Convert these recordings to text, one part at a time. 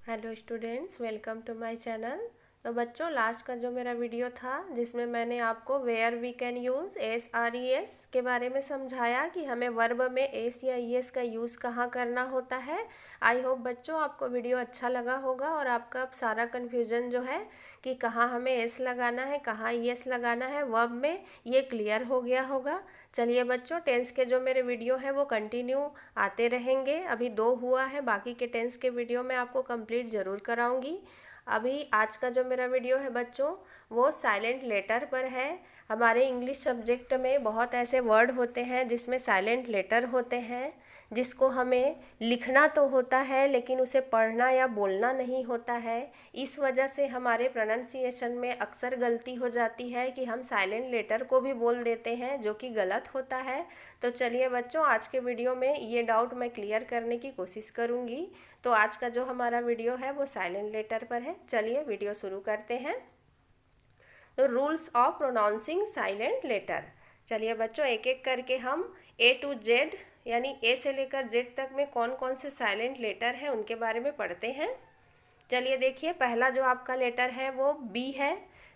Hello students, welcome to my channel. तो बच्चों, last का जो मेरा वीडियो था जिसमें मैंने आपको where we can use S R E S के बारे में समझाया कि हमें वर्ब में एस या ई एस का यूज़ कहाँ करना होता है। आई होप बच्चों आपको वीडियो अच्छा लगा होगा और आपका अब सारा कन्फ्यूजन जो है कि कहाँ हमें एस लगाना है, कहाँ ई एस लगाना है वर्ब में, ये क्लियर हो गया होगा। चलिए बच्चों, टेंस के जो मेरे वीडियो है वो कंटिन्यू आते रहेंगे। अभी 2 हुआ है, बाकी के टेंस के वीडियो मैं आपको कंप्लीट ज़रूर कराऊंगी। अभी आज का जो मेरा वीडियो है बच्चों, वो साइलेंट लेटर पर है। हमारे इंग्लिश सब्जेक्ट में बहुत ऐसे वर्ड होते हैं जिसमें साइलेंट लेटर होते हैं, जिसको हमें लिखना तो होता है लेकिन उसे पढ़ना या बोलना नहीं होता है। इस वजह से हमारे प्रोनाउंसिएशन में अक्सर गलती हो जाती है कि हम साइलेंट लेटर को भी बोल देते हैं, जो कि गलत होता है। तो चलिए बच्चों, आज के वीडियो में ये डाउट मैं क्लियर करने की कोशिश करूँगी। तो आज का जो हमारा वीडियो है वो साइलेंट लेटर पर है। चलिए वीडियो शुरू करते हैं। तो rules of pronouncing silent letter. चलिए बच्चों, एक एक करके हम ए टू जेड यानी ए से लेकर जेड तक में कौन कौन से साइलेंट लेटर हैं उनके बारे में पढ़ते हैं। चलिए देखिए, पहला जो आपका लेटर है वो बी है।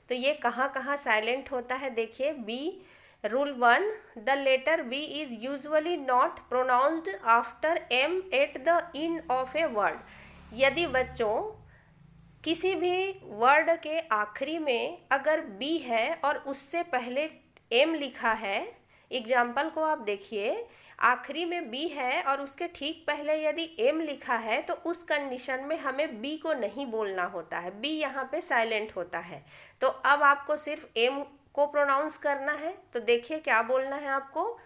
तो ये कहाँ कहाँ साइलेंट होता है, देखिए B. Rule 1, the letter B is usually not pronounced after M at the end of a word. यदि बच्चों किसी भी वर्ड के आखिरी में अगर बी है और उससे पहले एम लिखा है, एग्जाम्पल को आप देखिए, आखिरी में बी है और उसके ठीक पहले यदि एम लिखा है तो उस कंडीशन में हमें बी को नहीं बोलना होता है, बी यहाँ पे साइलेंट होता है। तो अब आपको सिर्फ एम को प्रोनाउंस करना है। तो देखिए क्या बोलना है आपको,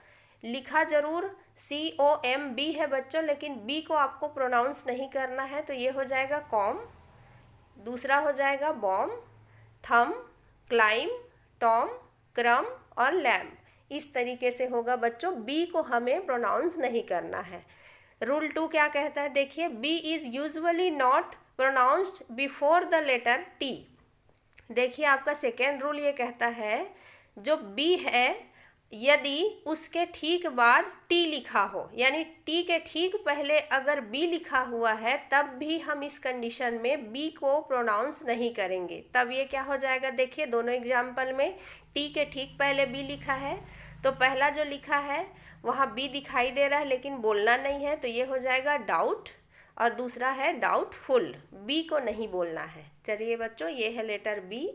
लिखा जरूर COMB है बच्चों, लेकिन बी को आपको प्रोनाउंस नहीं करना है। तो ये हो जाएगा कॉम, दूसरा हो जाएगा बॉम, थम, क्लाइम, टॉम, क्रम और लैम्प। इस तरीके से होगा बच्चों, बी को हमें प्रोनाउंस नहीं करना है। रूल 2 क्या कहता है, देखिए B is usually not pronounced before the letter T. देखिए आपका सेकेंड रूल ये कहता है, जो बी है यदि उसके ठीक बाद टी लिखा हो, यानी टी के ठीक पहले अगर बी लिखा हुआ है, तब भी हम इस कंडीशन में बी को प्रोनाउंस नहीं करेंगे। तब ये क्या हो जाएगा, देखिए दोनों एग्जाम्पल में टी के ठीक पहले बी लिखा है। तो पहला जो लिखा है वहाँ बी दिखाई दे रहा है लेकिन बोलना नहीं है, तो ये हो जाएगा डाउट। और दूसरा है डाउटफुल, बी को नहीं बोलना है। चलिए बच्चों, ये है लेटर बी।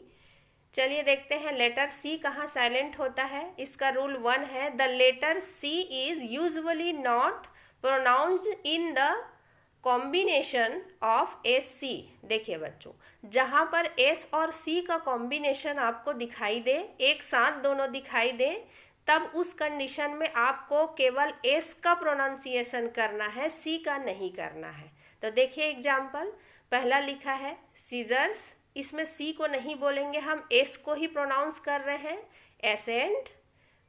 चलिए देखते हैं लेटर सी कहाँ साइलेंट होता है। इसका रूल 1 है, the letter C is usually not pronounced in the combination of S C. देखिए बच्चों, जहाँ पर एस और सी का कॉम्बिनेशन आपको दिखाई दे, एक साथ दोनों दिखाई दे, तब उस कंडीशन में आपको केवल एस का प्रोनाउंसिएशन करना है, सी का नहीं करना है। तो देखिए एग्जाम्पल, पहला लिखा है सीजर्स, इसमें सी को नहीं बोलेंगे, हम एस को ही प्रोनाउंस कर रहे हैं। एसेंट,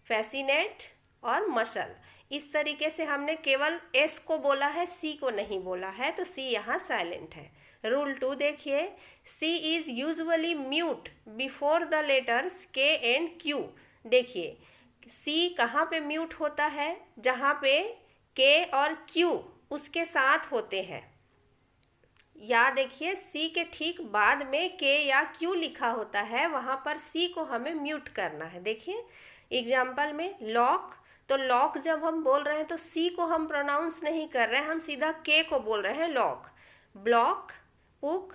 फैसिनेट और मसल, इस तरीके से हमने केवल एस को बोला है, सी को नहीं बोला है, तो सी यहाँ साइलेंट है। रूल 2 देखिए, C is usually mute before the letters K and Q. देखिए सी कहाँ पे म्यूट होता है, जहाँ पे के और क्यू उसके साथ होते हैं। या देखिए सी के ठीक बाद में के या क्यू लिखा होता है, वहां पर सी को हमें म्यूट करना है। देखिए एग्जाम्पल में लॉक, तो लॉक जब हम बोल रहे हैं तो सी को हम प्रोनाउंस नहीं कर रहे हैं, हम सीधा के को बोल रहे हैं लॉक। ब्लॉक, पुक,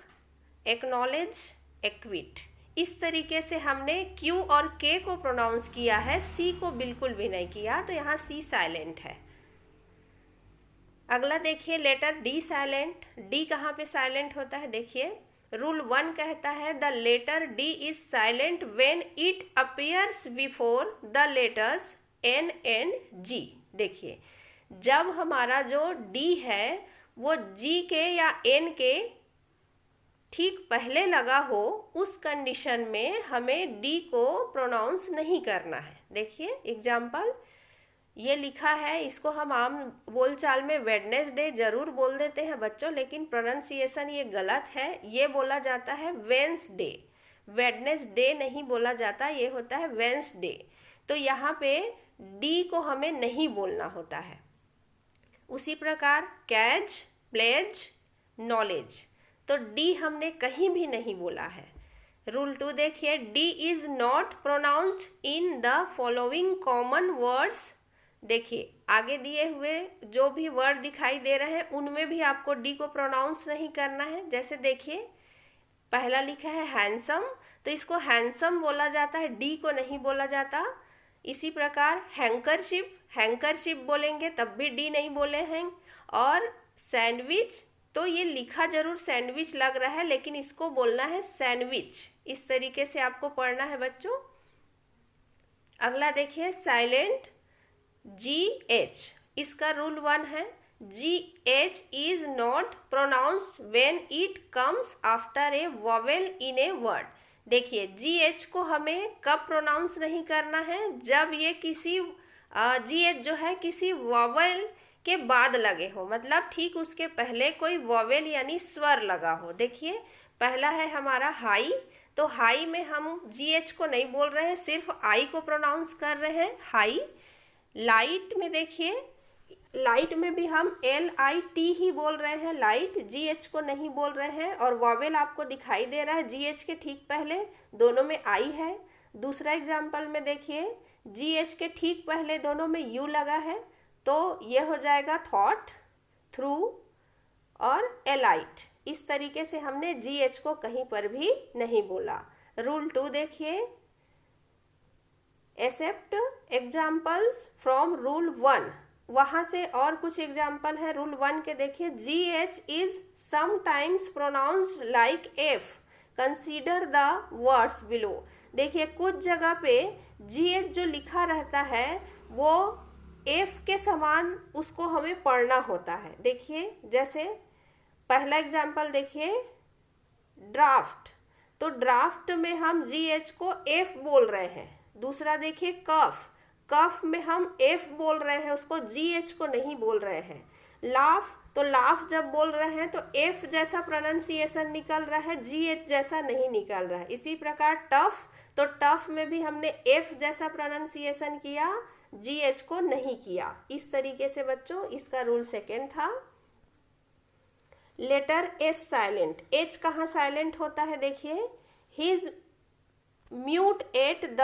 एक्नॉलेज, एक्विट, इस तरीके से हमने क्यू और के को प्रोनाउंस किया है, सी को बिल्कुल भी नहीं किया, तो यहाँ सी साइलेंट है। अगला देखिए लेटर डी साइलेंट। डी कहाँ पे साइलेंट होता है, देखिए रूल 1 कहता है, the letter D is silent when it appears before the letters N and G. देखिए जब हमारा जो डी है वो जी के या एन के ठीक पहले लगा हो, उस कंडीशन में हमें डी को प्रोनाउंस नहीं करना है। देखिए एग्जाम्पल, ये लिखा है, इसको हम आम बोलचाल में वेडनेसडे जरूर बोल देते हैं बच्चों, लेकिन प्रोनाउंसिएशन ये गलत है, ये बोला जाता है वेंसडे। वेडनेसडे नहीं बोला जाता, ये होता है वेंसडे। तो यहाँ पे डी को हमें नहीं बोलना होता है। उसी प्रकार कैच, प्लेज, नॉलेज, तो डी हमने कहीं भी नहीं बोला है। रूल 2 देखिए, D is not pronounced in the following common words. देखिए आगे दिए हुए जो भी वर्ड दिखाई दे रहे हैं उनमें भी आपको डी को प्रोनाउंस नहीं करना है। जैसे देखिए पहला लिखा है हैंडसम, तो इसको हैंडसम बोला जाता है, डी को नहीं बोला जाता। इसी प्रकार हैंकरशिप, हैंकरशिप बोलेंगे तब भी डी नहीं बोले हैं। और सैंडविच, तो ये लिखा जरूर सैंडविच लग रहा है लेकिन इसको बोलना है सैंडविच। इस तरीके से आपको पढ़ना है बच्चों। अगला देखिए साइलेंट GH, इसका रूल 1 है, GH is not pronounced when it comes after a vowel in a word. देखिए GH को हमें कब प्रोनाउंस नहीं करना है, जब ये किसी GH जो है किसी वॉवेल के बाद लगे हो, मतलब ठीक उसके पहले कोई वॉवेल यानी स्वर लगा हो। देखिए पहला है हमारा हाई, तो हाई में हम GH को नहीं बोल रहे हैं, सिर्फ आई को प्रोनाउंस कर रहे हैं, हाई। लाइट में देखिए, लाइट में भी हम LIT ही बोल रहे हैं, लाइट, GH को नहीं बोल रहे हैं। और वॉवेल आपको दिखाई दे रहा है GH के ठीक पहले, दोनों में आई है। दूसरा एग्जाम्पल में देखिए GH के ठीक पहले दोनों में U लगा है, तो ये हो जाएगा थॉट, थ्रू और एलाइट। इस तरीके से हमने GH को कहीं पर भी नहीं बोला। रूल 2 देखिए, एक्सेप्ट एग्जाम्पल्स फ्रॉम रूल 1, वहाँ से और कुछ एग्जाम्पल है रूल 1 के। देखिए GH is sometimes pronounced like F, consider the words below. देखिए कुछ जगह पे GH जो लिखा रहता है वो F के समान उसको हमें पढ़ना होता है। देखिए जैसे पहला एग्जाम्पल देखिए ड्राफ्ट, तो ड्राफ्ट में हम GH को F बोल रहे हैं। दूसरा देखिए कफ, कफ में हम F बोल रहे हैं, उसको GH को नहीं बोल रहे हैं। लाफ, तो लाफ जब बोल रहे हैं तो F जैसा प्रोनाउंसिएशन निकल रहा है, GH जैसा नहीं निकल रहा है। इसी प्रकार टफ, तो टफ में भी हमने F जैसा प्रोनाउंसिएशन किया, GH को नहीं किया। इस तरीके से बच्चों इसका रूल 2 था। लेटर S साइलेंट, H कहाँ साइलेंट होता है, देखिए his mute at the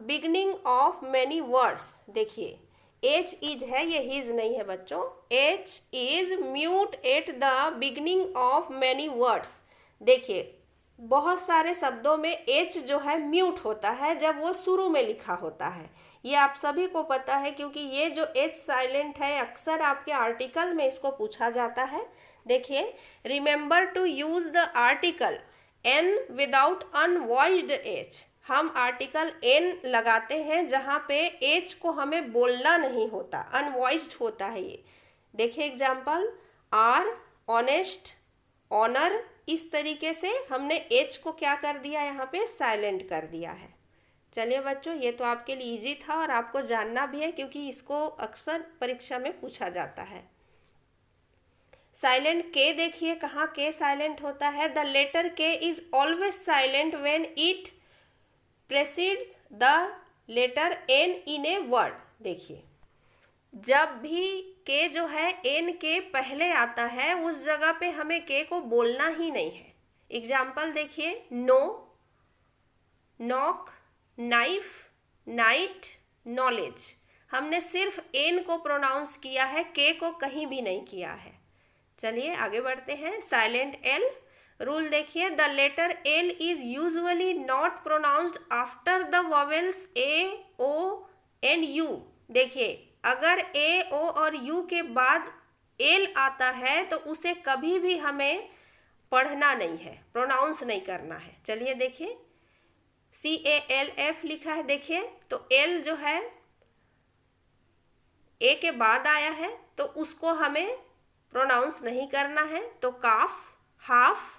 beginning of many words. देखिए H इज है, ये हिज नहीं है बच्चों, H is mute at the beginning of many words. देखिए बहुत सारे शब्दों में H जो है म्यूट होता है जब वो शुरू में लिखा होता है, ये आप सभी को पता है, क्योंकि ये जो H साइलेंट है अक्सर आपके आर्टिकल में इसको पूछा जाता है। देखिए remember to use the article N without unvoiced H, हम आर्टिकल N लगाते हैं जहाँ पे H को हमें बोलना नहीं होता, अनवॉइस्ड होता है ये। देखिए एग्जाम्पल आर, ऑनेस्ट, ऑनर, इस तरीके से हमने H को क्या कर दिया, यहाँ पे साइलेंट कर दिया है। चलिए बच्चों ये तो आपके लिए इजी था और आपको जानना भी है क्योंकि इसको अक्सर परीक्षा में पूछा जाता है। साइलेंट K देखिए कहाँ K साइलेंट होता है, the letter K is always silent when it precedes the letter N in a word. देखिए जब भी K जो है N के पहले आता है उस जगह पे हमें K को बोलना ही नहीं है। एग्जाम्पल देखिए know, knock, knife, knight, knowledge, हमने सिर्फ N को प्रोनाउंस किया है, K को कहीं भी नहीं किया है। चलिए आगे बढ़ते हैं। साइलेंट L रूल देखिए, the letter L is usually not pronounced after the vowels A, O and U। देखिए अगर A, O और U के बाद L आता है तो उसे कभी भी हमें पढ़ना नहीं है, प्रोनाउंस नहीं करना है। चलिए देखिए CALF लिखा है, देखिए तो L जो है A के बाद आया है तो उसको हमें प्रोनाउंस नहीं करना है। तो calf, half,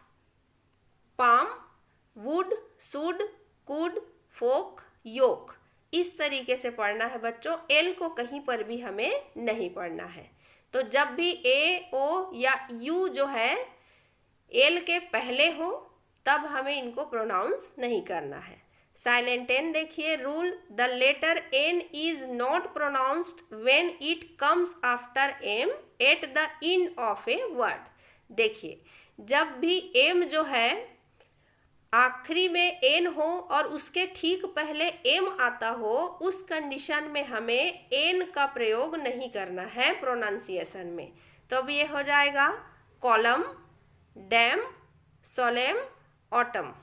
palm, wood, should, could, folk, yolk, इस तरीके से पढ़ना है बच्चों। L को कहीं पर भी हमें नहीं पढ़ना है। तो जब भी A, O या U जो है L के पहले हो तब हमें इनको प्रोनाउंस नहीं करना है। साइलेंट N देखिए rule, the letter N is not pronounced when it comes after M at the end of a word. देखिए जब भी एम जो है आखिरी में एन हो और उसके ठीक पहले एम आता हो, उस कंडीशन में हमें एन का प्रयोग नहीं करना है प्रोनाउंसिएशन में। तो अब ये हो जाएगा कॉलम, डैम, सोलेम, ऑटम।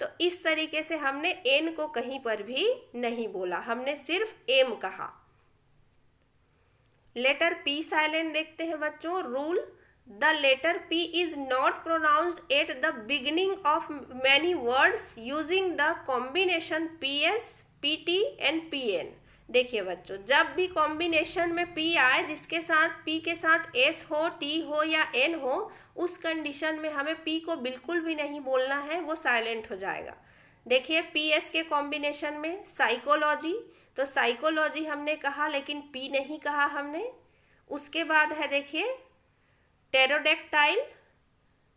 तो इस तरीके से हमने एन को कहीं पर भी नहीं बोला, हमने सिर्फ एम कहा। लेटर पी साइलेंट देखते हैं बच्चों। Rule: the letter P is not pronounced at the beginning of many words using the combination PS, PT and PN। देखिए बच्चों, जब भी कॉम्बिनेशन में P आए, जिसके साथ P के साथ S हो, T हो या N हो, उस कंडीशन में हमें P को बिल्कुल भी नहीं बोलना है, वो साइलेंट हो जाएगा। देखिए PS के कॉम्बिनेशन में साइकोलॉजी, तो साइकोलॉजी हमने कहा लेकिन P नहीं कहा हमने। उसके बाद है देखिए टेरोडेक्टाइल,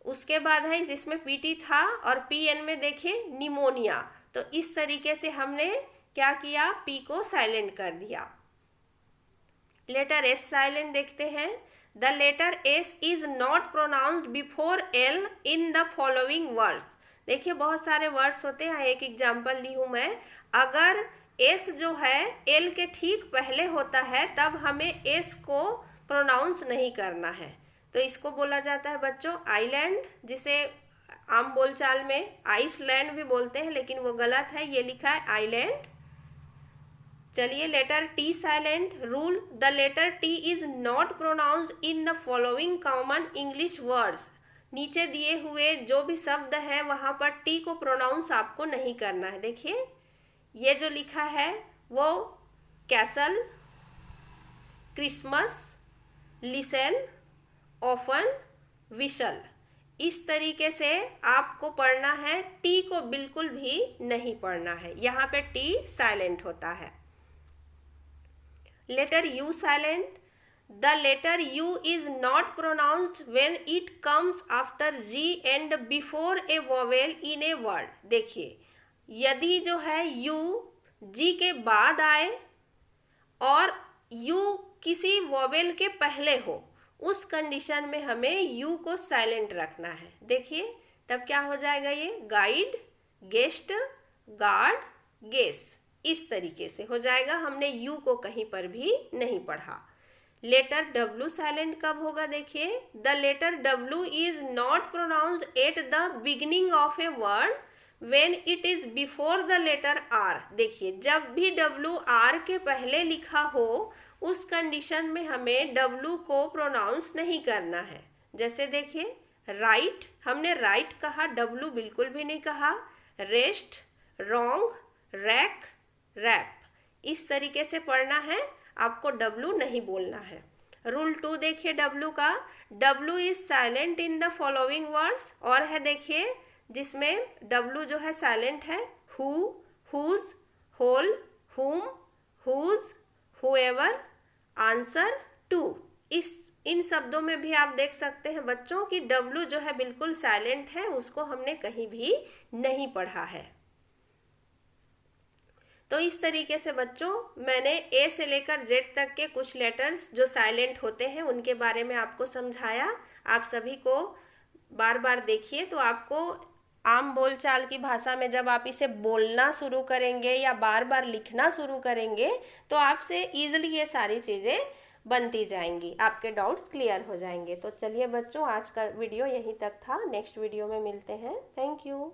उसके बाद है जिसमें पीटी था, और पीएन में देखिए निमोनिया। तो इस तरीके से हमने क्या किया, पी को साइलेंट कर दिया। लेटर एस साइलेंट देखते हैं। The letter S is not pronounced before L in the following words. देखिए बहुत सारे वर्ड्स होते हैं, एक एग्जाम्पल ली हूं मैं। अगर एस जो है एल के ठीक पहले होता है, तब हमें एस को प्रोनाउंस नहीं करना है। तो इसको बोला जाता है बच्चों आइलैंड, जिसे आम बोलचाल में आइसलैंड भी बोलते हैं, लेकिन वो गलत है, ये लिखा है आइलैंड। चलिए letter T silent. Rule: the letter T is not pronounced in the following common English words. नीचे दिए हुए जो भी शब्द है वहां पर टी को प्रोनाउंस आपको नहीं करना है। देखिए ये जो लिखा है वो castle, Christmas, listen, often, we shall, इस तरीके से आपको पढ़ना है। टी को बिल्कुल भी नहीं पढ़ना है, यहाँ पे टी साइलेंट होता है। Letter U silent. The letter U is not pronounced when it comes after G and before a vowel in a word. देखिए यदि जो है यू जी के बाद आए और यू किसी वोवेल के पहले हो, उस कंडीशन में हमें यू को साइलेंट रखना है। देखिए तब क्या हो जाएगा, ये गाइड, गेस्ट, गार्ड, गेस, इस तरीके से हो जाएगा। हमने यू को कहीं पर भी नहीं पढ़ा। लेटर डब्ल्यू साइलेंट कब होगा, देखिए the letter W is not pronounced at the beginning of a word when it is before the letter R. देखिए जब भी डब्ल्यू आर के पहले लिखा हो, उस कंडीशन में हमें डब्ल्यू को प्रोनाउंस नहीं करना है। जैसे देखिए राइट, हमने राइट कहा, डब्ल्यू बिल्कुल भी नहीं कहा। रेस्ट, रॉन्ग, रैक, रैप, इस तरीके से पढ़ना है, आपको डब्ल्यू नहीं बोलना है। रूल 2 देखिए डब्ल्यू का। W is silent in the following words. और है देखिए जिसमें डब्ल्यू जो है साइलेंट है, हु, हुज, होल, हुम, हुज, हुएवर, आंसर, टू। इन शब्दों में भी आप देख सकते हैं बच्चों कि डब्ल्यू जो है बिल्कुल साइलेंट है, उसको हमने कहीं भी नहीं पढ़ा है। तो इस तरीके से बच्चों मैंने ए से लेकर जेड तक के कुछ लेटर्स जो साइलेंट होते हैं उनके बारे में आपको समझाया। आप सभी को बार बार देखिए, तो आपको आम बोलचाल की भाषा में जब आप इसे बोलना शुरू करेंगे या बार बार लिखना शुरू करेंगे, तो आपसे ईजिली ये सारी चीज़ें बनती जाएंगी, आपके डाउट्स क्लियर हो जाएंगे। तो चलिए बच्चों, आज का वीडियो यहीं तक था। नेक्स्ट वीडियो में मिलते हैं। Thank you.